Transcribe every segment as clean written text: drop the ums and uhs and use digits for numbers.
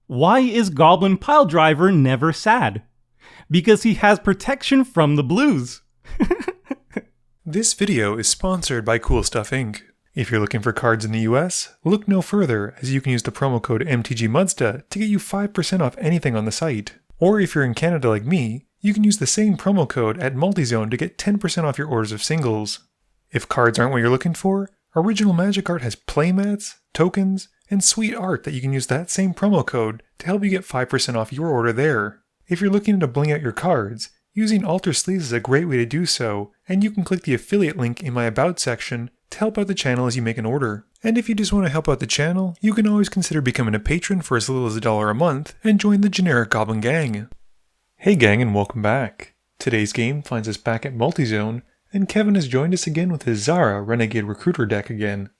Why is Goblin Piledriver never sad? Because he has protection from the blues. This video is sponsored by Cool Stuff Inc. If you're looking for cards in the US, look no further as you can use the promo code MTGMudsta to get you 5% off anything on the site. Or if you're in Canada like me, you can use the same promo code at Multizone to get 10% off your orders of singles. If cards aren't what you're looking for, Original Magic Art has playmats, tokens, and sweet art that you can use that same promo code to help you get 5% off your order there. If you're looking to bling out your cards, using Alter Sleeves is a great way to do so, and you can click the affiliate link in my About section to help out the channel as you make an order. And if you just want to help out the channel, you can always consider becoming a patron for as little as $1 a month and join the generic Goblin Gang. Hey gang, and welcome back. Today's game finds us back at Multizone, and Kevin has joined us again with his Zara Renegade Recruiter deck again.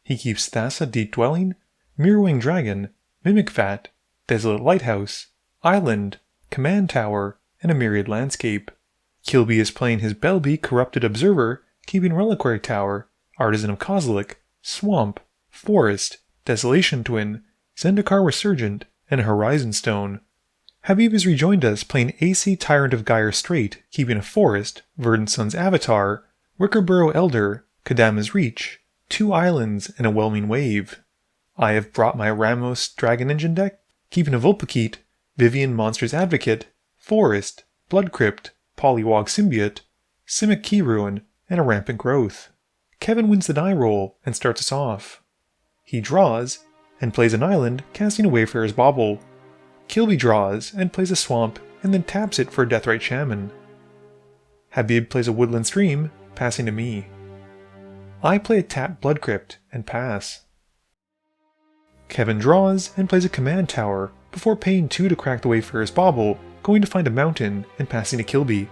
He keeps Thassa Deep Dwelling, Mirrorwing Dragon, Mimic Vat, Desolate Lighthouse, Island, Command Tower, and a Myriad Landscape. Kilby is playing his Belbe Corrupted Observer, keeping Reliquary Tower, Artisan of Kozilek, Swamp, Forest, Desolation Twin, Zendikar Resurgent, and a Horizon Stone. Habib has rejoined us playing Aesi Tyrant of Gyre Strait, keeping a Forest, Verdant Sun's Avatar, Wickerburrow Elder, Kadama's Reach, 2 Islands, and a Whelming Wave. I have brought my Ramos Dragon Engine deck, keeping a Vulpikeet, Vivian Monster's Advocate, Forest, Blood Crypt, Pollywog Symbiote, Simic Key Ruin, and a Rampant Growth. Kevin wins the die roll and starts us off. He draws, and plays an island, casting a Wayfarer's Bauble. Kilby draws, and plays a swamp, and then taps it for a Deathrite Shaman. Habib plays a Woodland Stream, passing to me. I play a tapped Blood Crypt, and pass. Kevin draws, and plays a Command Tower, before paying 2 to crack the Wayfarer's Bauble, going to find a mountain, and passing to Kilby.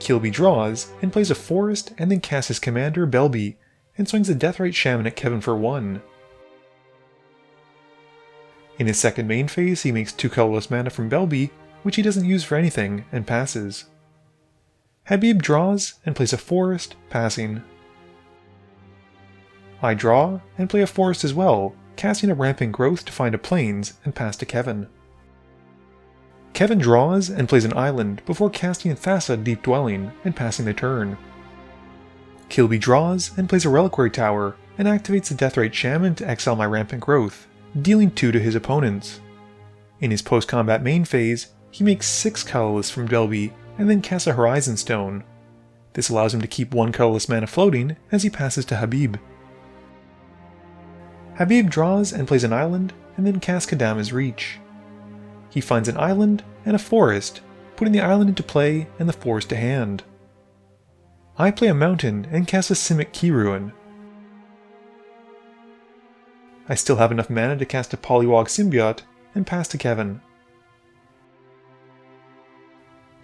Kilby draws, and plays a Forest, and then casts his commander, Belbe, and swings a Deathrite Shaman at Kevin for 1. In his second main phase, he makes 2 colorless mana from Belbe, which he doesn't use for anything, and passes. Habib draws, and plays a Forest, passing. I draw, and play a Forest as well, casting a Rampant Growth to find a Plains, and pass to Kevin. Kevin draws, and plays an island, before casting Thassa Deep Dwelling, and passing the turn. Kilby draws, and plays a Reliquary Tower, and activates the Deathrite Shaman to exile my Rampant Growth, dealing 2 to his opponents. In his post-combat main phase, he makes 6 colorless from Belbe, and then casts a Horizon Stone. This allows him to keep 1 colorless mana floating as he passes to Habib. Habib draws and plays an island, and then casts Kadama's Reach. He finds an island and a forest, putting the island into play and the forest to hand. I play a mountain and cast a Simic Key Ruin. I still have enough mana to cast a Pollywog Symbiote and pass to Kevin.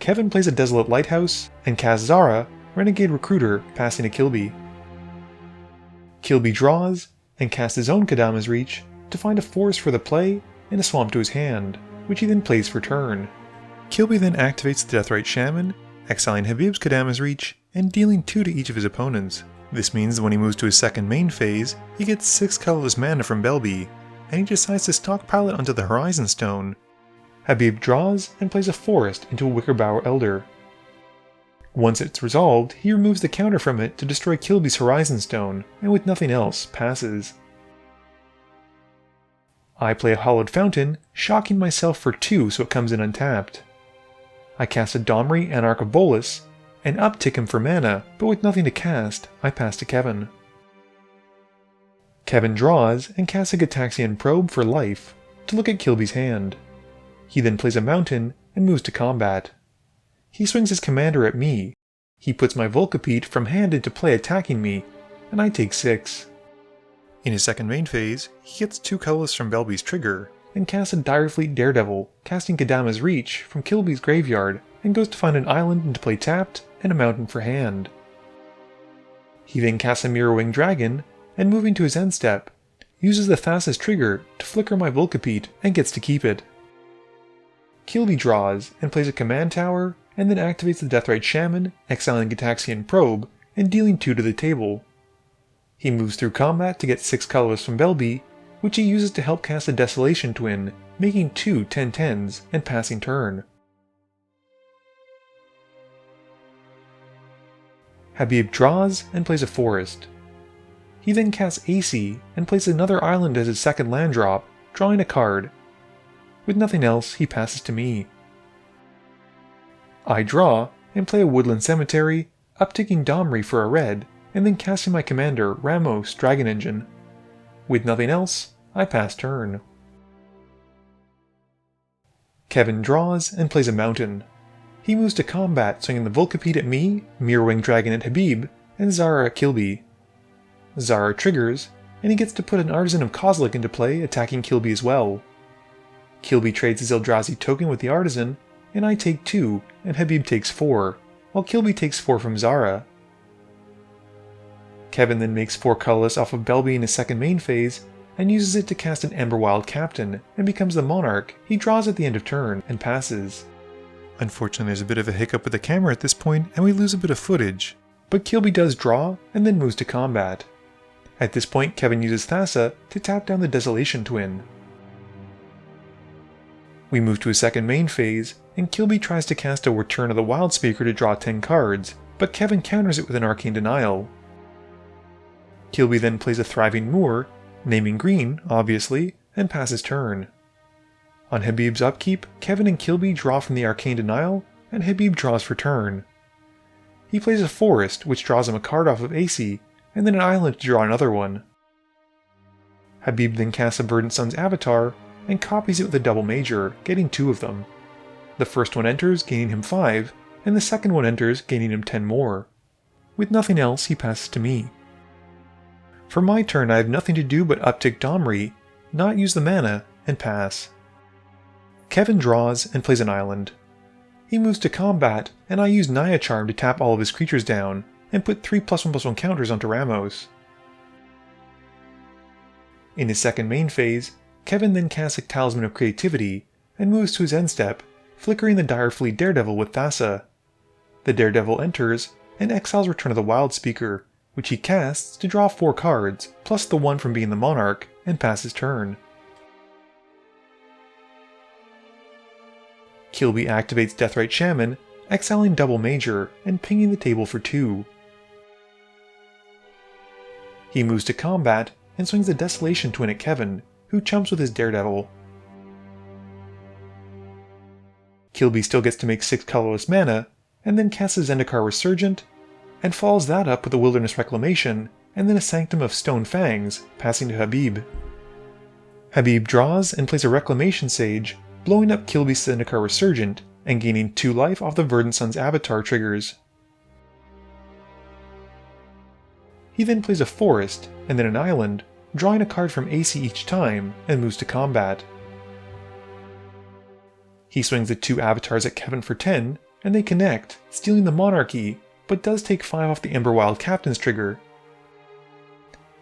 Kevin plays a Desolate Lighthouse and casts Zara, Renegade Recruiter, passing to Kilby. Kilby draws and casts his own Kadama's Reach to find a forest for the play and a swamp to his hand, which he then plays for turn. Kilby then activates the Deathrite Shaman, exiling Habib's Kadama's Reach and dealing 2 to each of his opponents. This means that when he moves to his second main phase, he gets 6 colorless mana from Belbe, and he decides to stockpile it onto the Horizon Stone. Habib draws and plays a Forest into a Wickerburrow Elder. Once it's resolved, he removes the counter from it to destroy Kilby's Horizon Stone, and with nothing else, passes. I play a Hollowed Fountain, shocking myself for 2 so it comes in untapped. I cast a Domri Anarch of Bolas, and uptick him for mana, but with nothing to cast, I pass to Kevin. Kevin draws and casts a Gataxian Probe for life to look at Kilby's hand. He then plays a mountain and moves to combat. He swings his commander at me. He puts my Vulpikeet from hand into play attacking me, and I take 6. In his second main phase, he gets 2 colorless from Belbe's trigger, and casts a Direfleet Daredevil, casting Kadama's Reach from Kilby's graveyard, and goes to find an island into play tapped, and a mountain for hand. He then casts a Mirrorwing Dragon, and moving to his end step, uses the Thassa's trigger to flicker my Vulpikeet and gets to keep it. Kilby draws and plays a Command Tower, and then activates the Deathrite Shaman, exiling Gataxian Probe, and dealing 2 to the table. He moves through combat to get 6 colorless from Belbe, which he uses to help cast a Desolation Twin, making 2 10/10s and passing turn. Habib draws and plays a forest. He then casts Aesi and plays another island as his second land drop, drawing a card. With nothing else, he passes to me. I draw and play a Woodland Cemetery, upticking Domri for a red, and then casting my commander, Ramos, Dragon Engine. With nothing else, I pass turn. Kevin draws and plays a mountain. He moves to combat, swinging the Volcapede at me, Mirrorwing Dragon at Habib, and Zara at Kilby. Zara triggers, and he gets to put an Artisan of Kozilek into play, attacking Kilby as well. Kilby trades his Eldrazi token with the Artisan, and I take 2, and Habib takes 4, while Kilby takes 4 from Zara. Kevin then makes 4 colorless off of Belbe in his second main phase, and uses it to cast an Emberwild Captain, and becomes the Monarch he draws at the end of turn, and passes. Unfortunately, there's a bit of a hiccup with the camera at this point, and we lose a bit of footage, but Kilby does draw, and then moves to combat. At this point, Kevin uses Thassa to tap down the Desolation Twin. We move to a second main phase, and Kilby tries to cast a Return of the Wildspeaker to draw 10 cards, but Kevin counters it with an Arcane Denial. Kilby then plays a Thriving Moor, naming green, obviously, and passes turn. On Habib's upkeep, Kevin and Kilby draw from the Arcane Denial, and Habib draws for turn. He plays a Forest, which draws him a card off of Aesi, and then an island to draw another one. Habib then casts a Verdant Sun's Avatar, and copies it with a double major, getting 2 of them. The first one enters, gaining him 5, and the second one enters, gaining him 10 more. With nothing else, he passes to me. For my turn, I have nothing to do but uptick Domri, not use the mana, and pass. Kevin draws and plays an island. He moves to combat, and I use Naya Charm to tap all of his creatures down, and put 3 +1/+1 counters onto Ramos. In his second main phase, Kevin then casts a Talisman of Creativity, and moves to his end step, flickering the Direfleet Daredevil with Thassa. The Daredevil enters, and exiles Return of the Wildspeaker, which he casts to draw 4 cards, plus the 1 from being the Monarch, and passes turn. Kilby activates Deathrite Shaman, exiling Double Major, and pinging the table for 2. He moves to combat, and swings the Desolation Twin at Kevin, who chumps with his Daredevil. Kilby still gets to make 6 colorless mana, and then casts a Zendikar Resurgent, and follows that up with a Wilderness Reclamation, and then a Sanctum of Stone Fangs, passing to Habib. Habib draws and plays a Reclamation Sage, blowing up Kilby's Zendikar Resurgent, and gaining 2 life off the Verdant Sun's Avatar triggers. He then plays a Forest, and then an Island, drawing a card from Aesi each time, and moves to combat. He swings the 2 Avatars at Kevin for 10, and they connect, stealing the Monarchy, but does take 5 off the Emberwild Captain's trigger.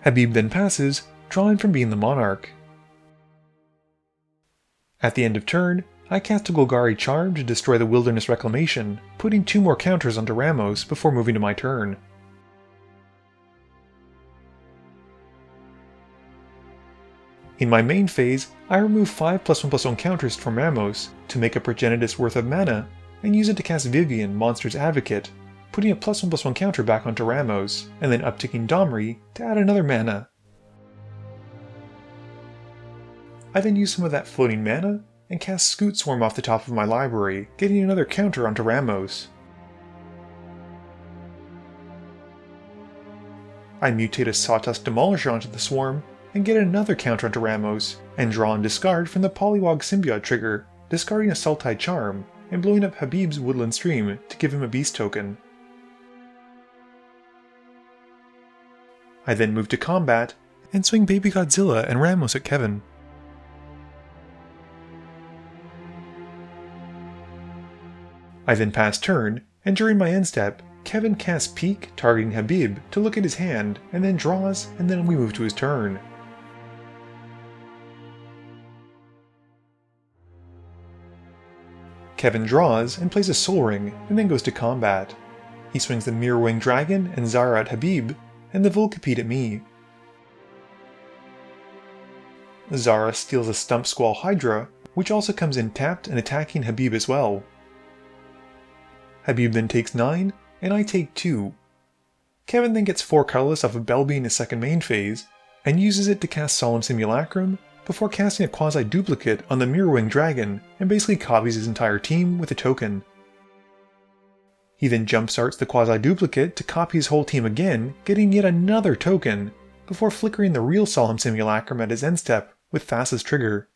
Habib then passes, drawing from being the Monarch. At the end of turn, I cast a Golgari Charm to destroy the Wilderness Reclamation, putting 2 more counters onto Ramos before moving to my turn. In my main phase, I remove 5 +1/+1 counters from Ramos to make a Progenitus worth of mana, and use it to cast Vivian, Monster's Advocate, putting a +1/+1 counter back onto Ramos, and then upticking Domri to add another mana. I then use some of that floating mana, and cast Scoot Swarm off the top of my library, getting another counter onto Ramos. I mutate a Sawtusk Demolisher onto the Swarm, and get another counter onto Ramos, and draw and discard from the Polywog Symbiote trigger, discarding a Sultai Charm, and blowing up Habib's Woodland Stream to give him a Beast token. I then move to combat, and swing Baby Godzilla and Ramos at Kevin. I then pass turn, and during my end step, Kevin casts Peek, targeting Habib, to look at his hand, and then draws, and then we move to his turn. Kevin draws and plays a Soul Ring, and then goes to combat. He swings the Mirrorwing Dragon and Zara at Habib, and the Volcapede at me. Zara steals a Stump Squall Hydra, which also comes in tapped and attacking Habib as well. Habib then takes 9, and I take 2. Kevin then gets 4 colorless off of Belbe in his second main phase, and uses it to cast Solemn Simulacrum, before casting a quasi-duplicate on the Mirrorwing Dragon and basically copies his entire team with a token. He then jumpstarts the quasi-duplicate to copy his whole team again, getting yet another token, before flickering the real Solemn Simulacrum at his end step with Fastest Trigger.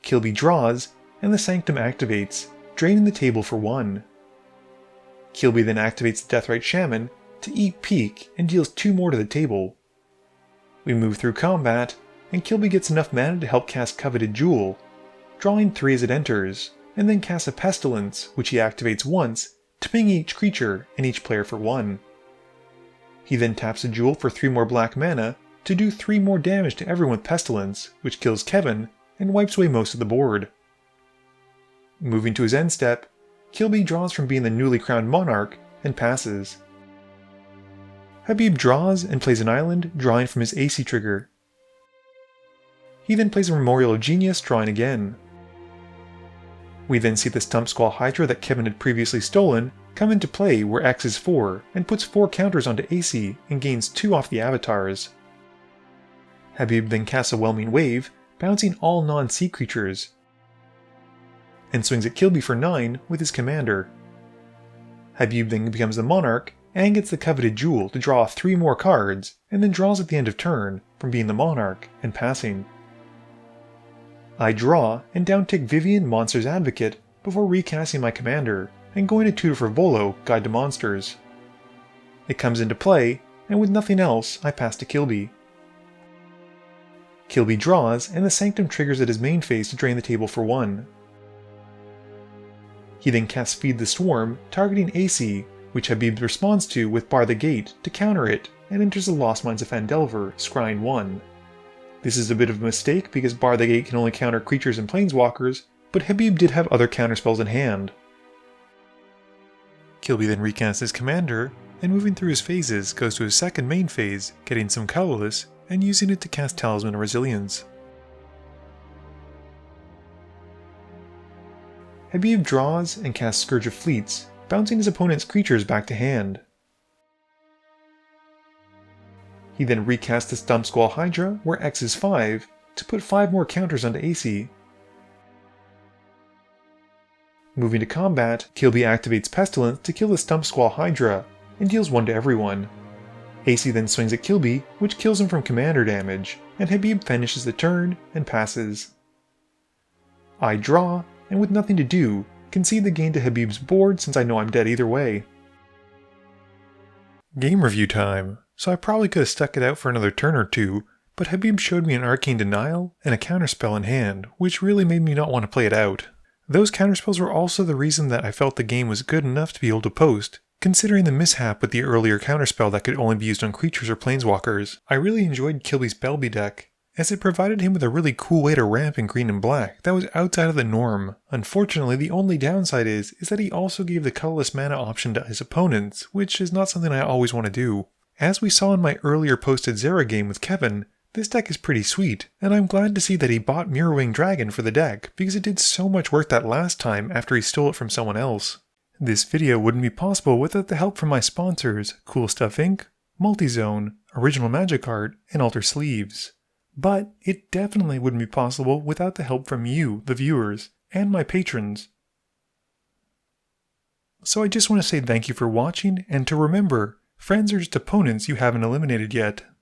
Kilby draws, and the Sanctum activates, draining the table for 1. Kilby then activates the Deathrite Shaman to eat Peak and deals 2 more to the table. We move through combat, and Kilby gets enough mana to help cast Coveted Jewel, drawing 3 as it enters, and then casts a Pestilence, which he activates once, to ping each creature and each player for 1. He then taps a Jewel for 3 more black mana to do 3 more damage to everyone with Pestilence, which kills Kevin and wipes away most of the board. Moving to his end step, Kilby draws from being the newly crowned Monarch and passes. Habib draws and plays an island, drawing from his Aesi trigger. He then plays a Memorial of Genius, drawing again. We then see the Stump Squall Hydra that Kevin had previously stolen come into play where X is 4 and puts 4 counters onto Aesi and gains 2 off the avatars. Habib then casts a Whelming Wave, bouncing all non-sea creatures, and swings at Kilby for 9 with his commander. Habib then becomes the Monarch and gets the Coveted Jewel to draw 3 more cards, and then draws at the end of turn from being the Monarch and passing. I draw and downtick Vivian Monster's Advocate before recasting my commander and going to tutor for Volo, Guide to Monsters. It comes into play, and with nothing else, I pass to Kilby. Kilby draws, and the Sanctum triggers at his main phase to drain the table for 1. He then casts Feed the Swarm, targeting Aesi, which Habib responds to with Bar the Gate to counter it, and enters the Lost Mines of Phandelver, scrying 1. This is a bit of a mistake because Bar the Gate can only counter creatures and planeswalkers, but Habib did have other counterspells in hand. Kilby then recasts his commander, and moving through his phases goes to his second main phase, getting some colorless, and using it to cast Talisman of Resilience. Habib draws and casts Scourge of Fleets, bouncing his opponent's creatures back to hand. He then recasts the Stump Squall Hydra, where X is 5, to put 5 more counters onto Aesi. Moving to combat, Kilby activates Pestilence to kill the Stump Squall Hydra, and deals 1 to everyone. Aesi then swings at Kilby, which kills him from commander damage, and Habib finishes the turn and passes. I draw, and with nothing to do, concede the gain to Habib's board since I know I'm dead either way. Game review time. So I probably could have stuck it out for another turn or 2, but Habib showed me an Arcane Denial and a counterspell in hand, which really made me not want to play it out. Those counterspells were also the reason that I felt the game was good enough to be able to post, considering the mishap with the earlier counterspell that could only be used on creatures or planeswalkers. I really enjoyed Kilby's Belbe deck, as it provided him with a really cool way to ramp in green and black that was outside of the norm. Unfortunately, the only downside is that he also gave the colorless mana option to his opponents, which is not something I always want to do. As we saw in my earlier posted Zara game with Kevin, this deck is pretty sweet, and I'm glad to see that he bought Mirrorwing Dragon for the deck because it did so much work that last time after he stole it from someone else. This video wouldn't be possible without the help from my sponsors, Cool Stuff Inc., Multizone, Original Magic Art, and Alter Sleeves. But it definitely wouldn't be possible without the help from you, the viewers, and my patrons. So I just want to say thank you for watching, and to remember, friends are just opponents you haven't eliminated yet.